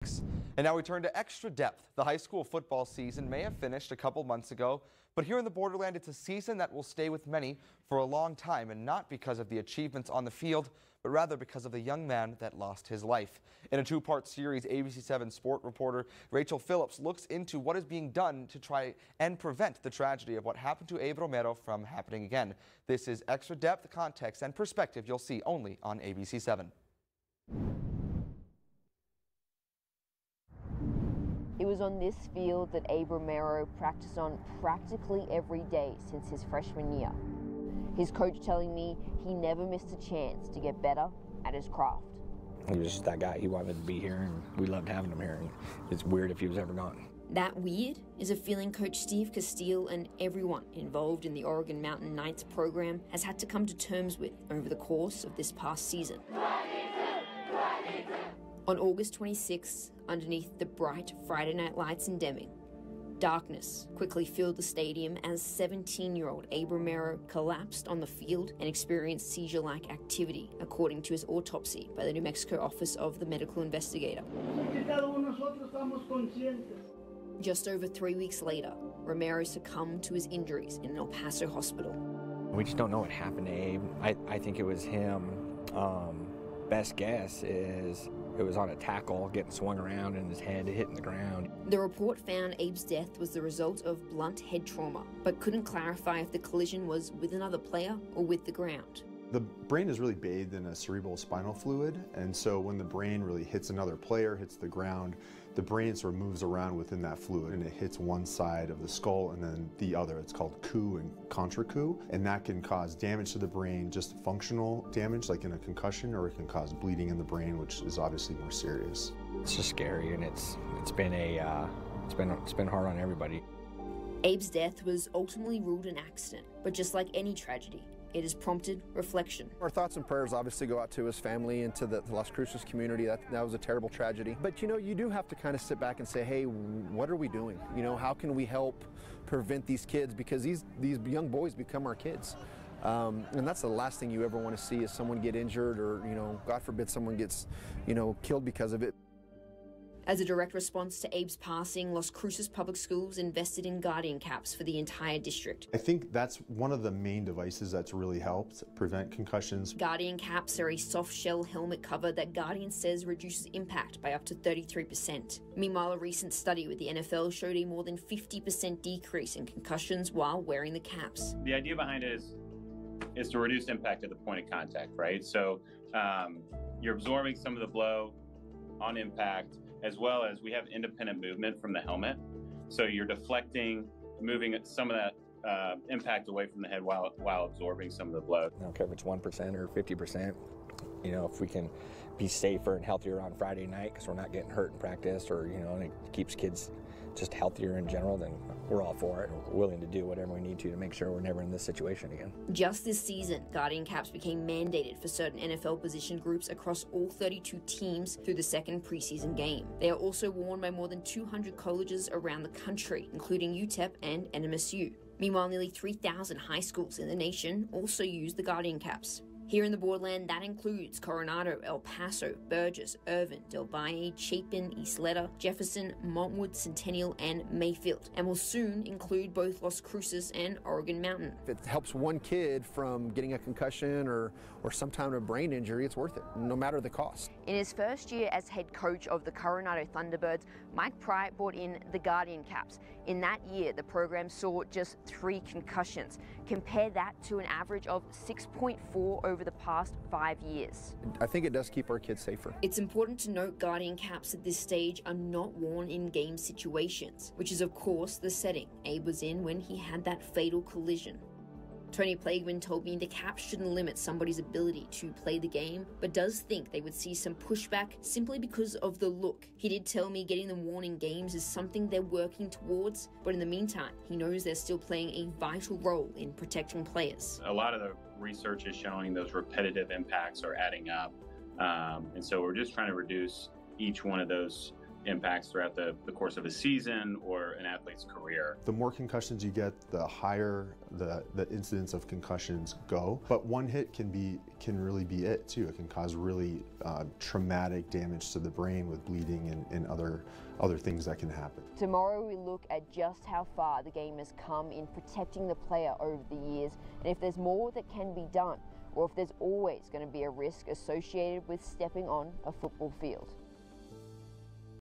And now we turn to extra depth. The high school football season may have finished a couple months ago, but here in the Borderland, it's a season that will stay with many for a long time, and not because of the achievements on the field, but rather because of the young man that lost his life. In a two-part series, ABC7 sport reporter Rachel Phillips looks into what is being done to try and prevent the tragedy of what happened to Abe Romero from happening again. This is extra depth, context, and perspective you'll see only on ABC7. It was on this field that Abe Romero practiced on practically every day since his freshman year. His coach telling me he never missed a chance to get better at his craft. He was just that guy. He wanted to be here, and we loved having him here. And it's weird if he was ever gone. That weird is a feeling Coach Steve Castile and everyone involved in the Oregon Mountain Knights program has had to come to terms with over the course of this past season. On August 26th, underneath the bright Friday night lights in Deming, darkness quickly filled the stadium as 17-year-old Abe Romero collapsed on the field and experienced seizure-like activity, according to his autopsy by the New Mexico Office of the Medical Investigator. Just over 3 weeks later, Romero succumbed to his injuries in an El Paso hospital. We just don't know what happened to Abe. I think it was him. Best guess is it was on a tackle, getting swung around and his head hitting the ground. The report found Abe's death was the result of blunt head trauma, but couldn't clarify if the collision was with another player or with the ground. The brain is really bathed in a cerebral spinal fluid, and so when the brain really hits another player, hits the ground, the brain sort of moves around within that fluid, and it hits one side of the skull and then the other. It's called coup and contra coup, and that can cause damage to the brain, just functional damage like in a concussion, or it can cause bleeding in the brain, which is obviously more serious. It's just scary, and it's been hard on everybody. Abe's death was ultimately ruled an accident, but just like any tragedy, it has prompted reflection. Our thoughts and prayers obviously go out to his family and to the Las Cruces community. That was a terrible tragedy. But you know, you do have to kind of sit back and say, hey, what are we doing? You know, how can we help prevent these kids? Because these young boys become our kids. And that's the last thing you ever want to see is someone get injured or, you know, God forbid someone gets, you know, killed because of it. As a direct response to Abe's passing, Las Cruces Public Schools invested in Guardian caps for the entire district. I think that's one of the main devices that's really helped prevent concussions. Guardian caps are a soft shell helmet cover that Guardian says reduces impact by up to 33%. Meanwhile, a recent study with the NFL showed a more than 50% decrease in concussions while wearing the caps. The idea behind it is to reduce impact at the point of contact, right? So you're absorbing some of the blow on impact, as well as we have independent movement from the helmet. So you're deflecting, moving some of that impact away from the head while absorbing some of the blow. I don't care if it's 1% or 50%. You know, if we can be safer and healthier on Friday night because we're not getting hurt in practice, or, you know, and it keeps kids just healthier in general, then we're all for it. We're willing to do whatever we need to make sure we're never in this situation again. Just this season, Guardian caps became mandated for certain NFL position groups across all 32 teams through the second preseason game. They are also worn by more than 200 colleges around the country, including UTEP and NMSU. Meanwhile, nearly 3,000 high schools in the nation also use the Guardian caps. Here in the Borderland, that includes Coronado, El Paso, Burgess, Irvin, Del Valle, Chapin, Isleta, Jefferson, Montwood, Centennial, and Mayfield, and will soon include both Las Cruces and Oregon Mountain. If it helps one kid from getting a concussion or some kind of brain injury, it's worth it, no matter the cost. In his first year as head coach of the Coronado Thunderbirds, Mike Pryett brought in the Guardian caps. In that year, the program saw just 3 concussions. Compare that to an average of 6.4 over the past 5 years. I think it does keep our kids safer. It's important to note Guardian caps at this stage are not worn in game situations, which is of course the setting Abe was in when he had that fatal collision. Tony Plagueman told me the caps shouldn't limit somebody's ability to play the game, but does think they would see some pushback simply because of the look. He did tell me getting them worn in games is something they're working towards, but in the meantime, he knows they're still playing a vital role in protecting players. A lot of the research is showing those repetitive impacts are adding up, and so we're just trying to reduce each one of those impacts throughout the course of a season or an athlete's career. The more concussions you get, the higher the incidence of concussions go. But one hit can really be it too. It can cause really traumatic damage to the brain with bleeding and other things that can happen. Tomorrow we look at just how far the game has come in protecting the player over the years, and if there's more that can be done, or if there's always going to be a risk associated with stepping on a football field.